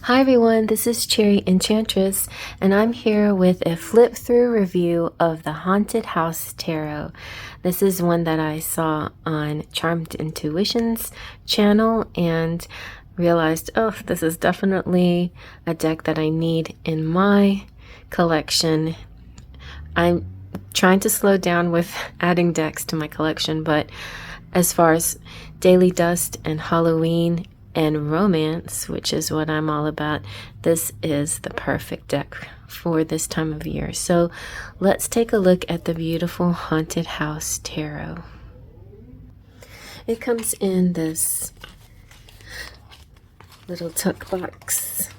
Hi everyone, this is Cherry Enchantress, and I'm here with a flip through review of the Haunted House Tarot. This is one that I saw on Charmed Intuitions channel and realized, oh, this is definitely a deck that I need in my collection. I'm trying to slow down with adding decks to my collection, but as far as Daily Dust and Halloween and romance, which is what I'm all about, this is the perfect deck for this time of year. So let's take a look at the beautiful Haunted House Tarot. It comes in this little tuck box.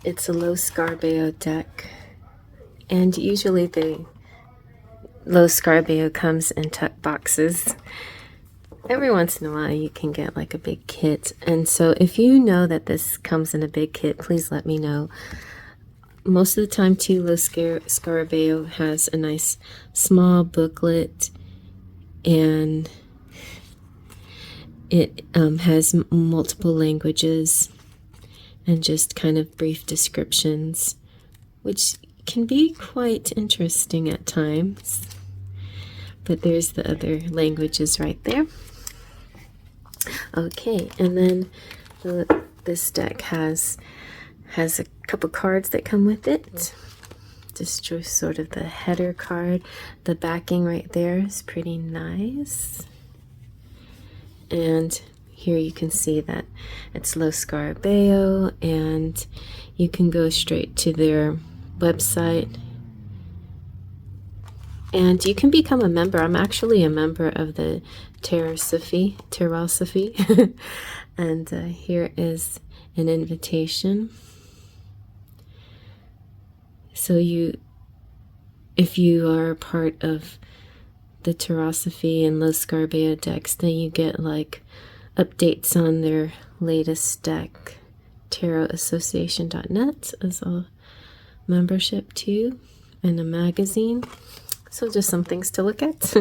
It's a Low Scarbeo deck, and usually the Low Scarbeo comes in tuck boxes. Every once in a while you can get like a big kit, and so if you know that this comes in a big kit, please let me know. Most of the time too, Low Scarbeo has a nice small booklet, and it has multiple languages and just kind of brief descriptions, which can be quite interesting at times. But there's the other languages right there. Okay, and then this deck has a couple cards that come with it. Just sort of the header card. The backing right there is pretty nice. And here you can see that it's Low Scarbeo, and you can go straight to their website. And you can become a member. I'm actually a member of the Teosophy. And here is an invitation. So if you are a part of the Teosophy and Low Scarbeo decks, then you get like updates on their latest deck. Tarotassociation.net is a membership too, and a magazine. So just some things to look at.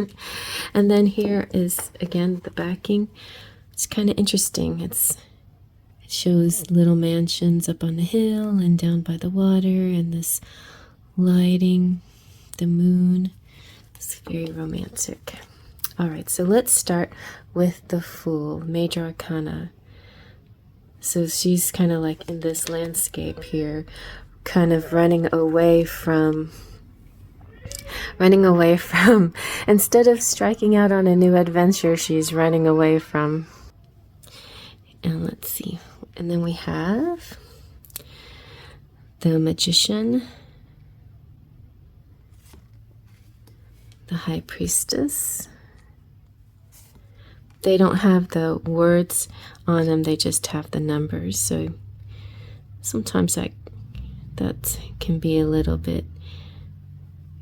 And then here is, again, the backing. It's kind of interesting. It shows little mansions up on the hill and down by the water, and this lighting, the moon. It's very romantic. All right, so let's start with the Fool, Major Arcana. So she's kind of like in this landscape here, kind of running away from, instead of striking out on a new adventure, she's running away from. And let's see, and then we have the Magician, the High Priestess. They don't have the words on them, they just have the numbers, so sometimes that can be a little bit,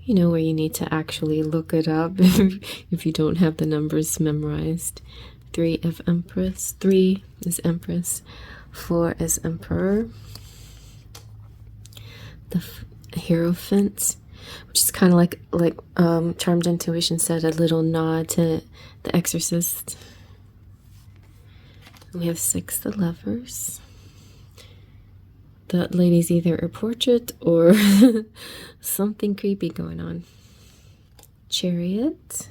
you know, where you need to actually look it up if you don't have the numbers memorized. 3 of Empress, 3 is Empress, 4 is Emperor. The Hierophant, which is kind of like Charmed Intuition said, a little nod to The Exorcist. And we have 6, the Lovers. That lady's either a portrait or something creepy going on. Chariot.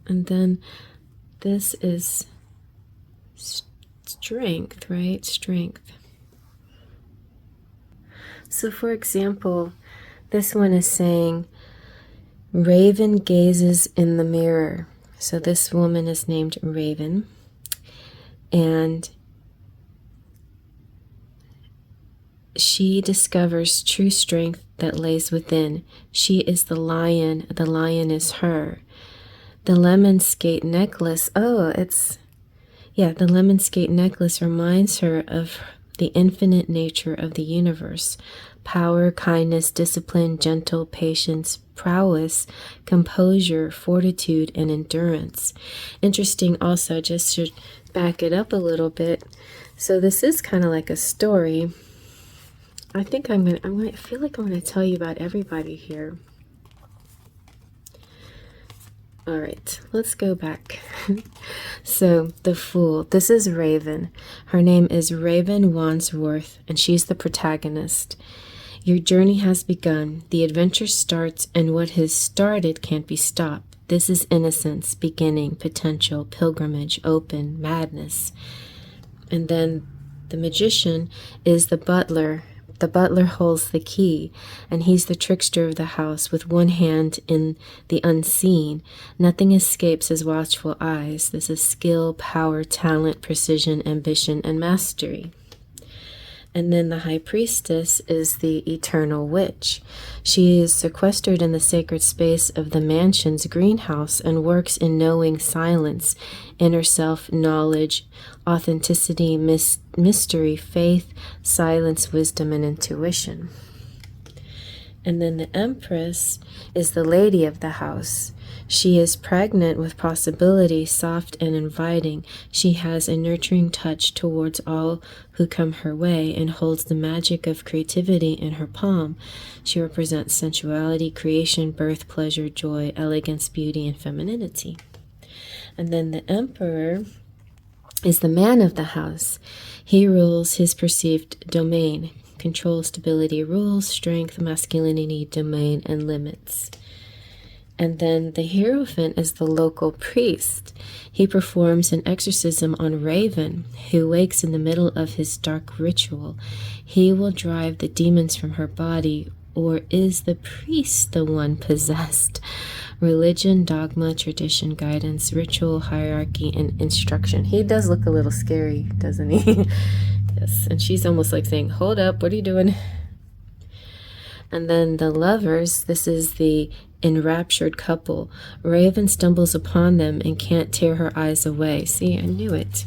And then this is Strength, right? Strength. So for example, this one is saying, Raven gazes in the mirror. So this woman is named Raven. And she discovers true strength that lays within. She is the lion is her. The lemon skate necklace, the lemon skate necklace reminds her of the infinite nature of the universe. Power, kindness, discipline, gentle, patience, prowess, composure, fortitude, and endurance. Interesting also, just to back it up a little bit. So this is kind of like a story. I think I feel like I'm going to tell you about everybody here. All right, let's go back. So, the Fool. This is Raven. Her name is Raven Wandsworth, and she's the protagonist. Your journey has begun. The adventure starts, and what has started can't be stopped. This is innocence, beginning, potential, pilgrimage, open, madness. And then the magician is the butler. The butler holds the key, and he's the trickster of the house with one hand in the unseen. Nothing escapes his watchful eyes. This is skill, power, talent, precision, ambition, and mastery. And then the high priestess is the eternal witch. She is sequestered in the sacred space of the mansion's greenhouse and works in knowing silence, inner self, knowledge, authenticity, mystery, faith, silence, wisdom, and intuition. And then the empress is the lady of the house. She is pregnant with possibility, soft and inviting. She has a nurturing touch towards all who come her way and holds the magic of creativity in her palm. She represents sensuality, creation, birth, pleasure, joy, elegance, beauty, and femininity. And then the emperor is the man of the house. He rules his perceived domain, control, stability, rules, strength, masculinity, domain, and limits. And then the Hierophant is the local priest. He performs an exorcism on Raven, who wakes in the middle of his dark ritual. He will drive the demons from her body, or is the priest the one possessed? Religion, dogma, tradition, guidance, ritual, hierarchy, and instruction. He does look a little scary, doesn't he? Yes, and she's almost like saying, hold up, what are you doing? And then the lovers, this is the enraptured couple. Raven stumbles upon them and can't tear her eyes away. See, I knew it.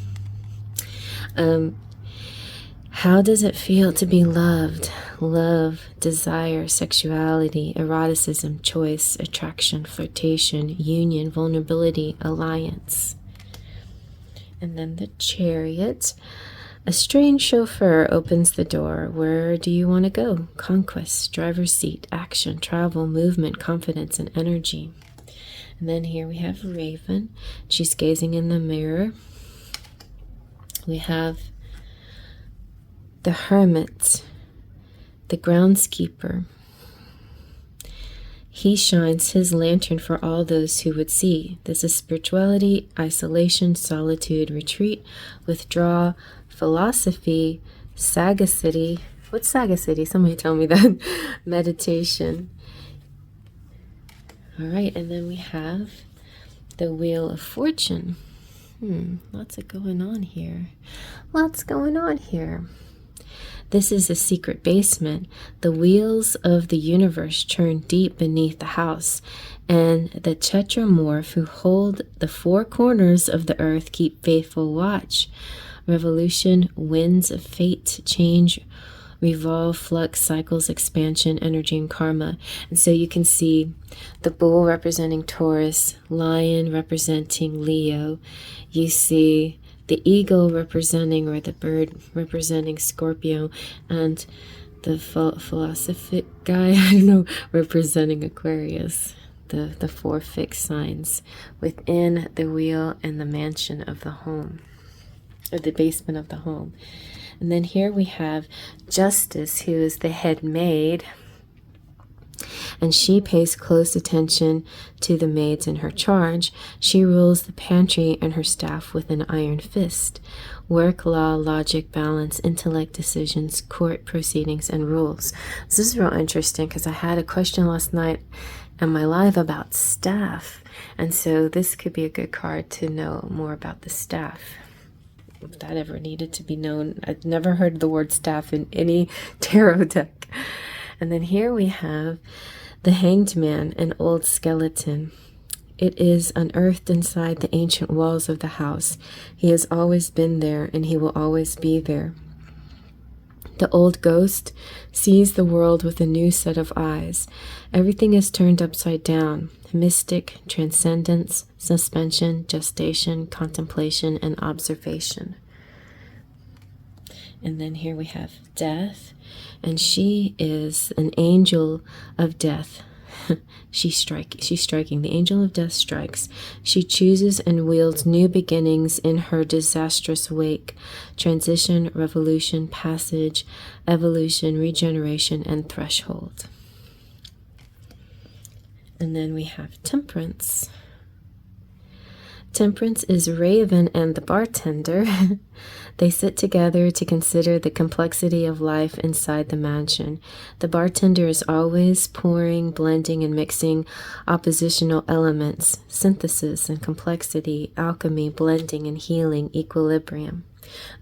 How does it feel to be loved? Love, desire, sexuality, eroticism, choice, attraction, flirtation, union, vulnerability, alliance. And then the Chariot. A strange chauffeur opens the door. Where do you want to go? Conquest, driver's seat, action, travel, movement, confidence, and energy. And then here we have Raven. She's gazing in the mirror. We have the Hermit, the groundskeeper. He shines his lantern for all those who would see. This is spirituality, isolation, solitude, retreat, withdraw, philosophy, sagacity. What's sagacity? Somebody tell me that. Meditation. All right, and then we have the Wheel of Fortune. Lots going on here. Lots going on here. This is a secret basement. The wheels of the universe churn deep beneath the house, and the tetramorph who hold the four corners of the earth keep faithful watch. Revolution, winds of fate, change, revolve, flux, cycles, expansion, energy, and karma. And so you can see the bull representing Taurus, lion representing Leo. You see the eagle representing, or the bird representing Scorpio, and the philosophic guy, I don't know, representing Aquarius. The four fixed signs within the wheel and the mansion of the home, or the basement of the home. And then here we have Justice, who is the head maid, and she pays close attention to the maids in her charge. She rules the pantry and her staff with an iron fist. Work, law, logic, balance, intellect, decisions, court proceedings, and rules. This is real interesting because I had a question last night in my live about staff, and so this could be a good card to know more about the staff, if that ever needed to be known. I've never heard the word staff in any tarot deck. And then here we have the Hanged Man, an old skeleton. It is unearthed inside the ancient walls of the house. He has always been there, and he will always be there. The old ghost sees the world with a new set of eyes. Everything is turned upside down. Mystic, transcendence, suspension, gestation, contemplation, and observation. And then here we have Death, and she is an angel of death. She's striking. The angel of death strikes. She chooses and wields new beginnings in her disastrous wake. Transition, revolution, passage, evolution, regeneration, and threshold. And then we have Temperance. Temperance is Raven and the bartender. They sit together to consider the complexity of life inside the mansion. The bartender is always pouring, blending, and mixing oppositional elements, synthesis and complexity, alchemy, blending and healing, equilibrium.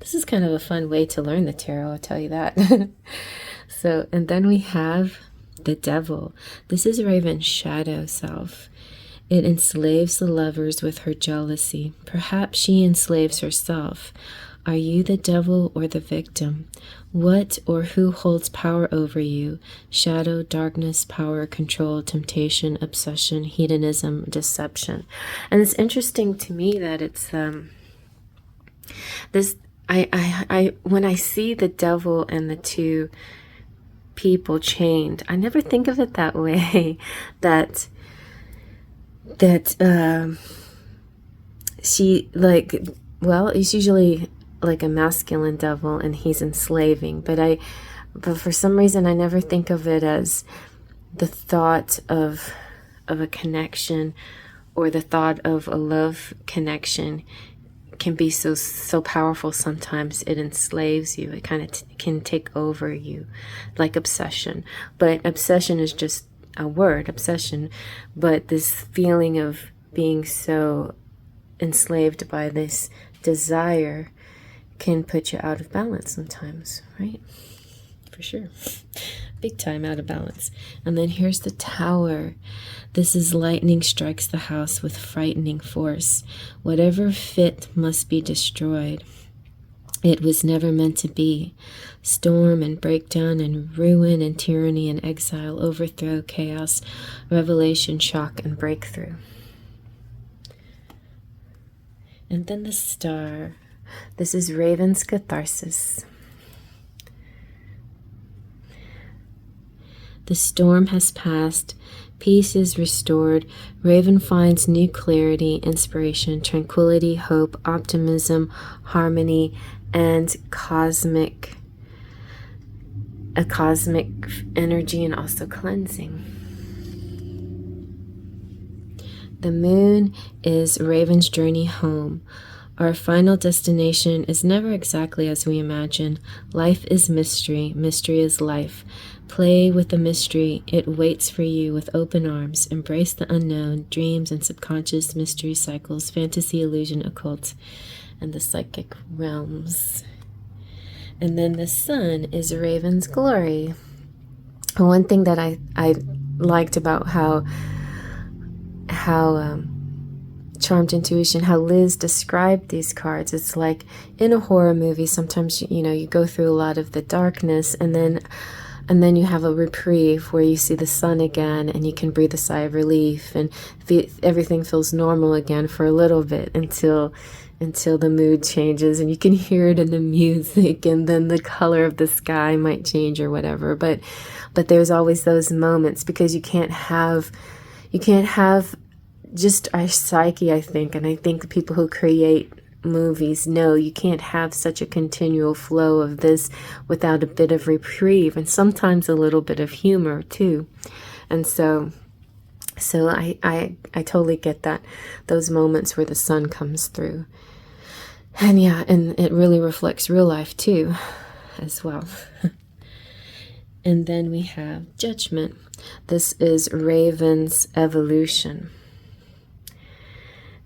This is kind of a fun way to learn the tarot, I'll tell you that. So, and then we have the devil. This is Raven's shadow self. It enslaves the lovers with her jealousy. Perhaps she enslaves herself. Are you the devil or the victim? What or who holds power over you? Shadow, darkness, power, control, temptation, obsession, hedonism, deception. And it's interesting to me that it's this. I when I see the devil and the two people chained, I never think of it that way. that she, like, well, it's usually like a masculine devil and he's enslaving, but for some reason I never think of it as the thought of a connection, or the thought of a love connection can be so powerful. Sometimes it enslaves you. It kind of can take over you, like obsession. But obsession is just a word, obsession. But this feeling of being so enslaved by this desire can put you out of balance sometimes, right? For sure. Big time out of balance. And then here's the Tower. This is lightning strikes the house with frightening force. Whatever fit must be destroyed. It was never meant to be. Storm and breakdown and ruin and tyranny and exile, overthrow, chaos, revelation, shock, and breakthrough. And then the Star. This is Raven's catharsis. The storm has passed. Peace is restored. Raven finds new clarity, inspiration, tranquility, hope, optimism, harmony, and cosmic energy, and also cleansing. The moon is Raven's journey home. Our final destination is never exactly as we imagine. Life is mystery. Mystery is life. Play with the mystery. It waits for you with open arms. Embrace the unknown, dreams and subconscious mystery cycles, fantasy, illusion, occult, and the psychic realms. And then the Sun is Raven's glory. One thing that I liked about how Charmed Intuition, how Liz described these cards, it's like in a horror movie, sometimes you go through a lot of the darkness, and then you have a reprieve where you see the sun again and you can breathe a sigh of relief, and everything feels normal again for a little bit until the mood changes and you can hear it in the music, and then the color of the sky might change or whatever. But there's always those moments, because you can't have just our psyche, I think, and I think the people who create movies know you can't have such a continual flow of this without a bit of reprieve, and sometimes a little bit of humor too. And so I totally get that, those moments where the sun comes through. And yeah, and it really reflects real life too, as well. And then we have Judgment. This is Raven's evolution.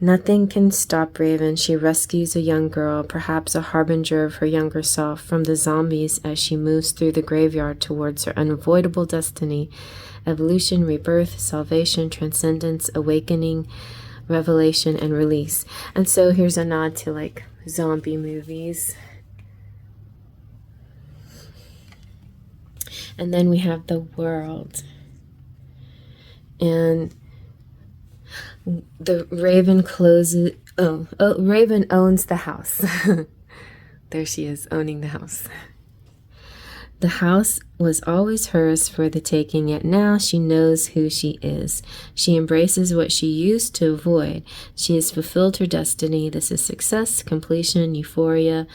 Nothing can stop Raven. She rescues a young girl, perhaps a harbinger of her younger self, from the zombies as she moves through the graveyard towards her unavoidable destiny. Evolution, rebirth, salvation, transcendence, awakening, revelation, and release. And so here's a nod to like zombie movies. And then we have the World. And the Raven closes. Raven owns the house. There she is, owning the house. The house was always hers for the taking, yet now she knows who she is. She embraces what she used to avoid. She has fulfilled her destiny. This is success, completion, euphoria,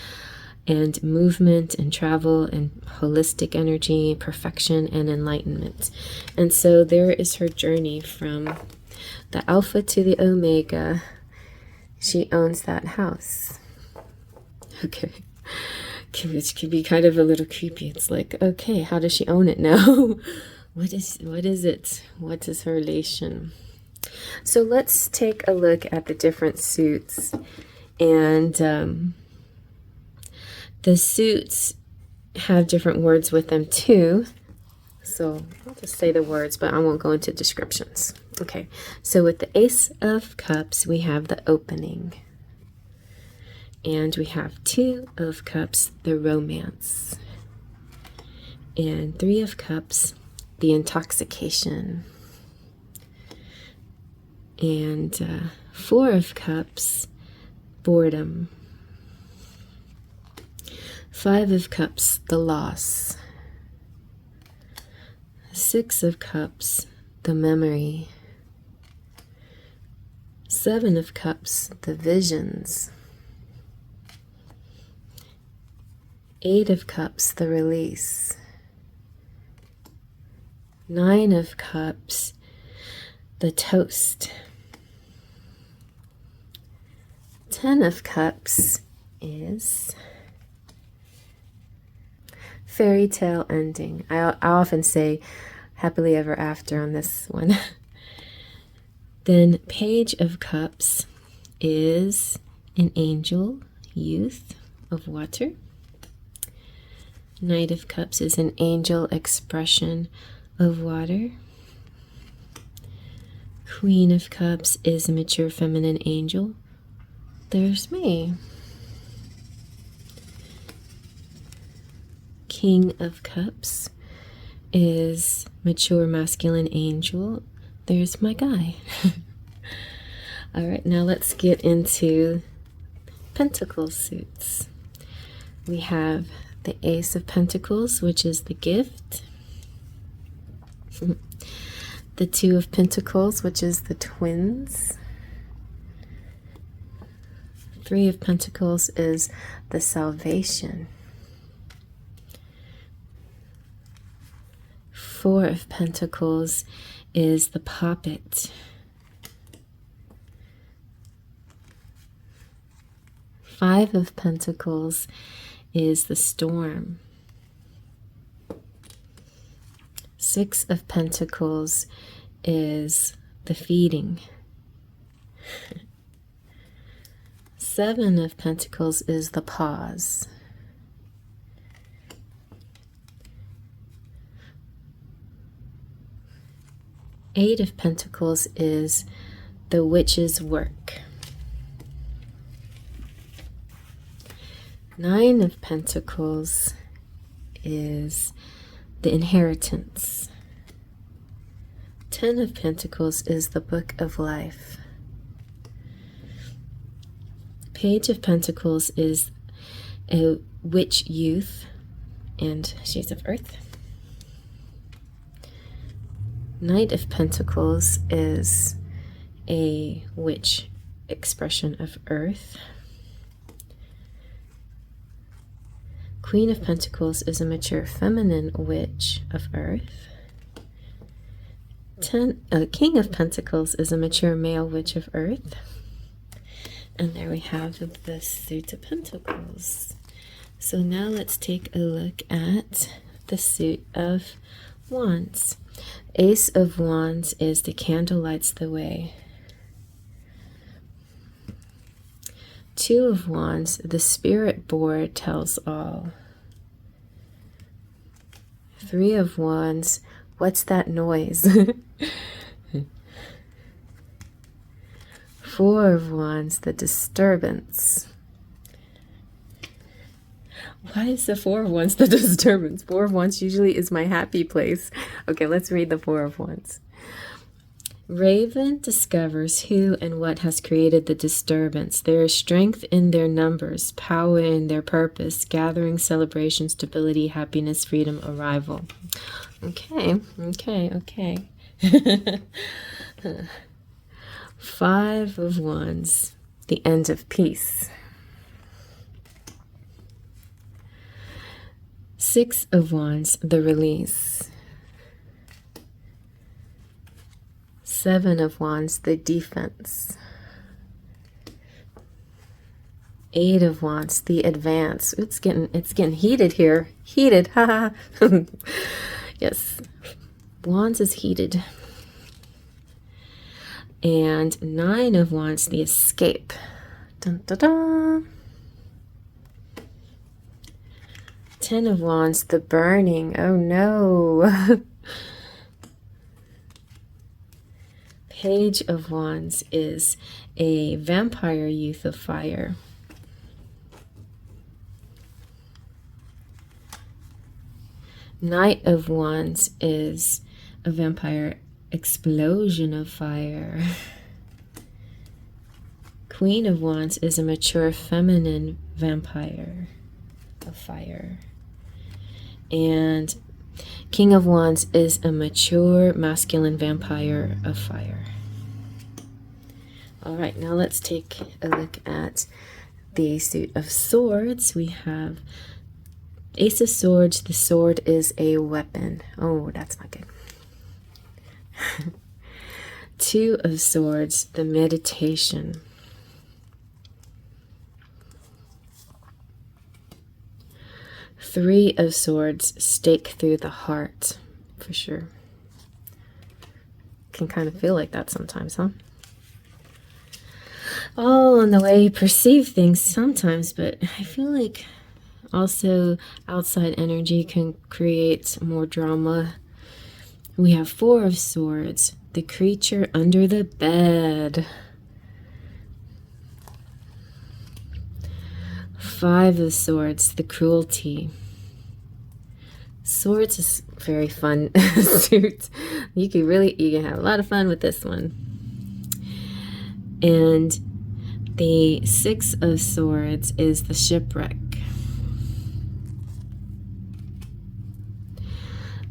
and movement and travel and holistic energy, perfection and enlightenment. And so there is her journey from the Alpha to the Omega. She owns that house. Okay. Which could be kind of a little creepy. It's like, okay, how does she own it now? What is it? What is her relation? So let's take a look at the different suits. And the suits have different words with them too. So I'll just say the words, but I won't go into descriptions. Okay, so with the Ace of Cups, we have the opening. And we have 2 of Cups, the romance. And 3 of Cups, the intoxication. And 4 of Cups, boredom. 5 of Cups, the loss. 6 of Cups, the memory. 7 of Cups, the visions. 8 of Cups, the release. 9 of Cups, the toast. 10 of Cups is fairy tale ending. I often say happily ever after on this one. Then Page of Cups is an angel, youth of water. Knight of Cups is an angel, expression of water. Queen of Cups is a mature feminine angel. There's me. King of Cups is mature masculine angel. There's my guy. All right, now let's get into Pentacle suits. We have the Ace of Pentacles, which is the gift. The 2 of Pentacles, which is the twins. 3 of Pentacles is the salvation. 4 of Pentacles is the puppet. 5 of Pentacles is the storm. 6 of Pentacles is the feeding. 7 of Pentacles is the pause. 8 of Pentacles is the witch's work. 9 of Pentacles is the inheritance. 10 of Pentacles is the book of life. Page of Pentacles is a witch youth and she's of earth. Knight of Pentacles is a witch expression of earth. Queen of Pentacles is a mature feminine witch of earth. King of Pentacles is a mature male witch of earth. And there we have the suit of Pentacles. So now let's take a look at the suit of Wands. Ace of Wands is the candle lights the way. 2 of Wands, the spirit board tells all. 3 of Wands, what's that noise? 4 of Wands, the disturbance. Why is the 4 of Wands the disturbance? 4 of Wands usually is my happy place. Okay, let's read the 4 of Wands. Raven discovers who and what has created the disturbance. There is strength in their numbers, power in their purpose, gathering, celebration, stability, happiness, freedom, arrival. Okay, okay, okay. 5 of Wands, the end of peace. 6 of Wands, the release. 7 of Wands, the defense. 8 of Wands, the advance. It's getting heated here. Heated, haha. Yes, Wands is heated. And 9 of Wands, the escape. Dun, dun, dun. 10 of Wands, the burning. Oh no. Page of Wands is a vampire youth of fire. Knight of Wands is a vampire explosion of fire. Queen of Wands is a mature feminine vampire of fire. And King of Wands is a mature masculine vampire of fire. All right, now let's take a look at the suit of swords. We have Ace of Swords. The sword is a weapon. Oh, that's not good. 2 of Swords, the meditation. 3 of Swords, stake through the heart, for sure. Can kind of feel like that sometimes, huh? All on the way you perceive things sometimes, but I feel like also outside energy can create more drama. We have 4 of Swords, the creature under the bed. 5 of Swords, the cruelty. Swords is very fun suit. You can have a lot of fun with this one. And the 6 of Swords is the shipwreck.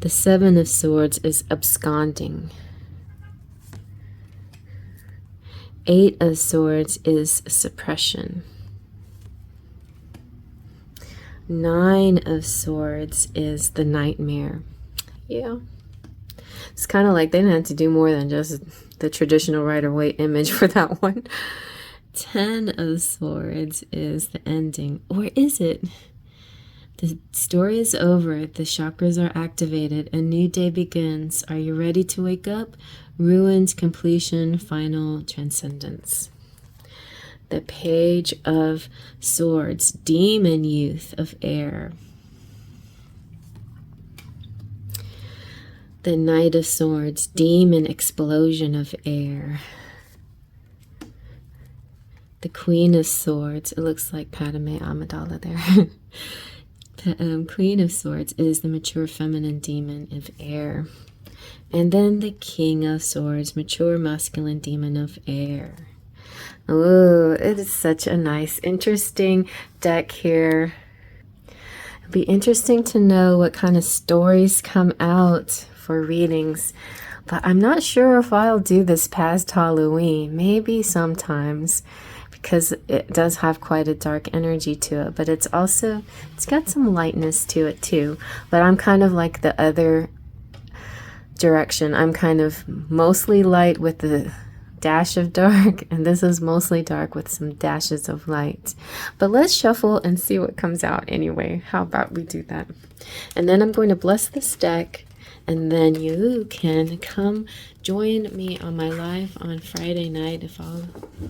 The 7 of Swords is absconding. 8 of Swords is suppression. 9 of Swords is the nightmare. Yeah. It's kind of like they didn't have to do more than just the traditional Rider-Waite image for that one. 10 of Swords is the ending. Or is it? The story is over. The chakras are activated. A new day begins. Are you ready to wake up? Ruins, completion, final transcendence. The Page of Swords, demon youth of air. The Knight of Swords, demon explosion of air. The Queen of Swords, it looks like Padme Amidala there. The Queen of Swords is the mature feminine demon of air. And then the King of Swords, mature masculine demon of air. Oh, it is such a nice, interesting deck here. It'll be interesting to know what kind of stories come out for readings. But I'm not sure if I'll do this past Halloween. Maybe sometimes, because it does have quite a dark energy to it. But it's got some lightness to it too. But I'm kind of like the other direction. I'm kind of mostly light with the dash of dark, and this is mostly dark with some dashes of light. But let's shuffle and see what comes out anyway. How about we do that? And then I'm going to bless this deck, and then you can come join me on my live on Friday night, if all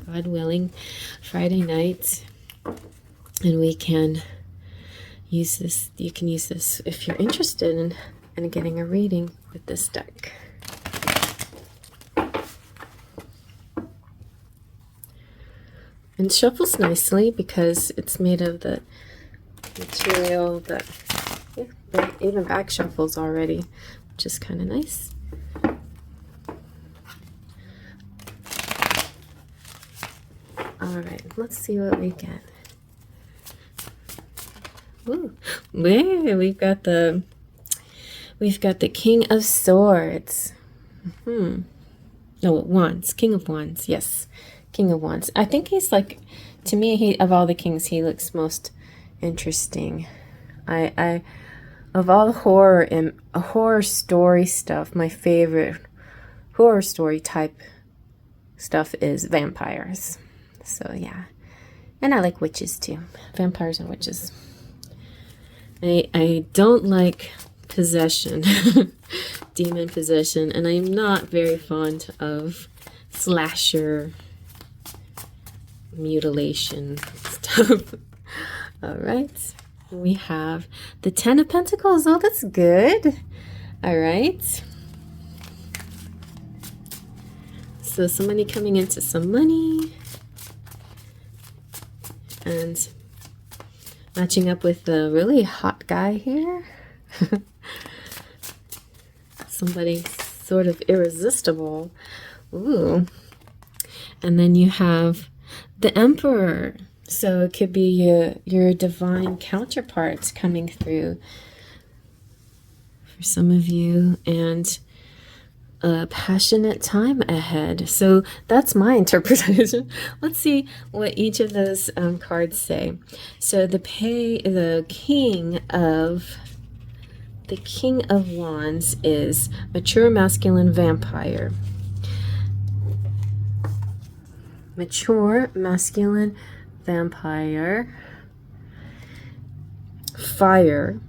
God willing, Friday night, and we can use this. You can use this if you're interested in getting a reading with this deck. And shuffles nicely because it's made of the material that even back shuffles already, which is kind of nice. right, let's see what we get. Ooh, yeah, we've got the King of Swords. No, Wands. King of Wands. Yes, King of Wands. I think he's like, to me, of all the kings, he looks most interesting. Of all the horror and horror story stuff, my favorite horror story type stuff is vampires. So yeah, and I like witches too. Vampires and witches. I don't like possession, demon possession, and I'm not very fond of slasher mutilation stuff. All right, we have the Ten of Pentacles. Oh, that's good. All right, so somebody coming into some money and matching up with the really hot guy here. Somebody sort of irresistible. Ooh. And then you have the Emperor. So it could be your divine counterparts coming through for some of you, and a passionate time ahead. So that's my interpretation. Let's see what each of those cards say. So the King of Wands is mature masculine vampire. Mature masculine vampire. Fire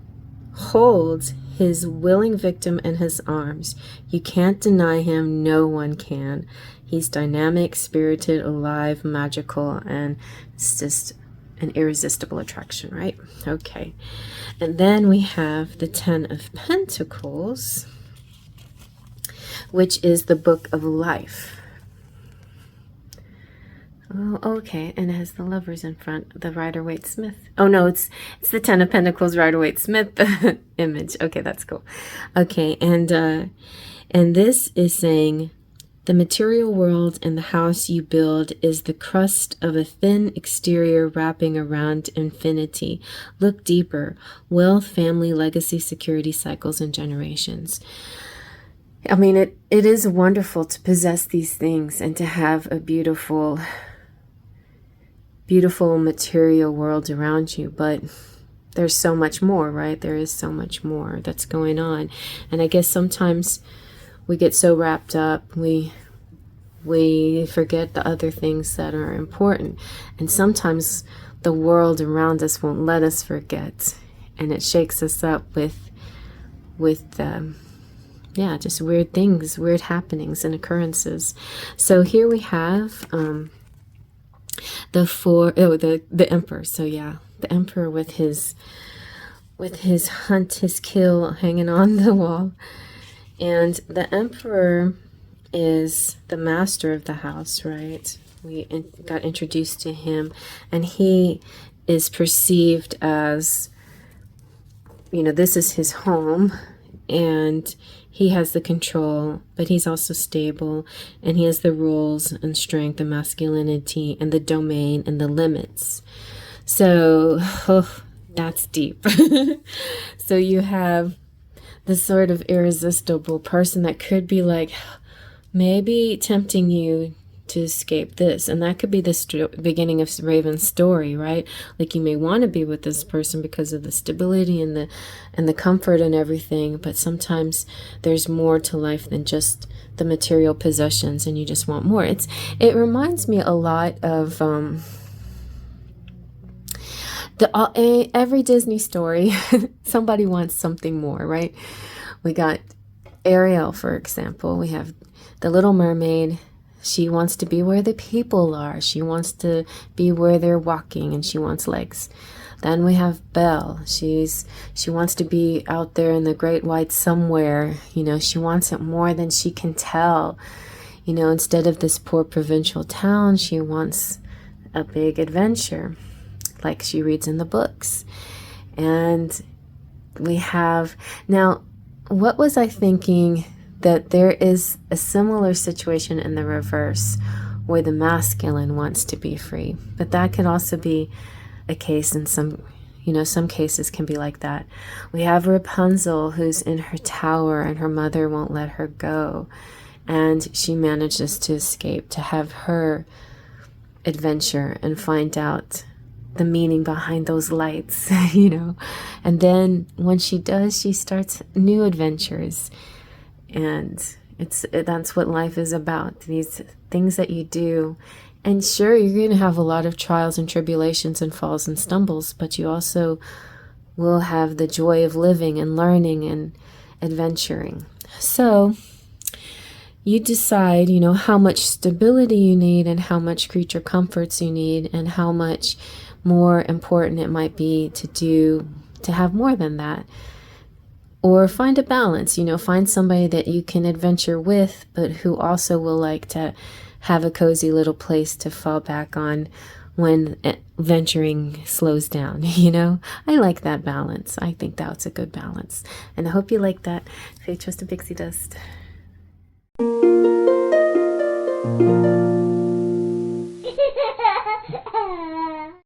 holds his willing victim in his arms. You can't deny him. No one can. He's dynamic, spirited, alive, magical, and it's just an irresistible attraction, right? Okay. And then we have the Ten of Pentacles, which is the Book of Life. Oh, okay, and it has the Lovers in front, the Rider-Waite-Smith. Oh no, it's the Ten of Pentacles, Rider-Waite-Smith image. Okay, that's cool. Okay, and this is saying the material world and the house you build is the crust of a thin exterior wrapping around infinity. Look deeper. Wealth, family, legacy, security, cycles, and generations. I mean, it is wonderful to possess these things and to have a beautiful material world around you, but there's so much more, right? There is so much more that's going on. And I guess sometimes we get so wrapped up, we forget the other things that are important. And sometimes the world around us won't let us forget, and it shakes us up with just weird things, weird happenings and occurrences. So here we have the Emperor. So yeah, the Emperor with his hunt, his kill hanging on the wall. And the Emperor is the master of the house, right? We got introduced to him, and he is perceived as, this is his home, and he has the control, but he's also stable, and he has the rules and strength and masculinity and the domain and the limits. So, that's deep. So you have this sort of irresistible person that could be like maybe tempting you to escape this, and that could be the beginning of Raven's story, right? Like, you may want to be with this person because of the stability and the comfort and everything, but sometimes there's more to life than just the material possessions, and you just want more. It reminds me a lot of every Disney story. Somebody wants something more, right? We got Ariel, for example. We have the Little Mermaid. She wants to be where the people are. She wants to be where they're walking, and she wants legs. Then we have Belle. She wants to be out there in the great white somewhere. She wants it more than she can tell. Instead of this poor provincial town, she wants a big adventure, like she reads in the books. And we have, now, what was I thinking? That there is a similar situation in the reverse, where the masculine wants to be free. But that could also be a case in some cases can be like that. We have Rapunzel, who's in her tower and her mother won't let her go, and she manages to escape, to have her adventure and find out the meaning behind those lights, and then when she does, she starts new adventures. And that's what life is about, these things that you do. And sure, you're going to have a lot of trials and tribulations and falls and stumbles, but you also will have the joy of living and learning and adventuring. So you decide, how much stability you need and how much creature comforts you need and how much more important it might be to have more than that. Or find a balance, find somebody that you can adventure with, but who also will like to have a cozy little place to fall back on when venturing slows down, I like that balance. I think that's a good balance. And I hope you like that. Faith, Trust, and Pixie Dust.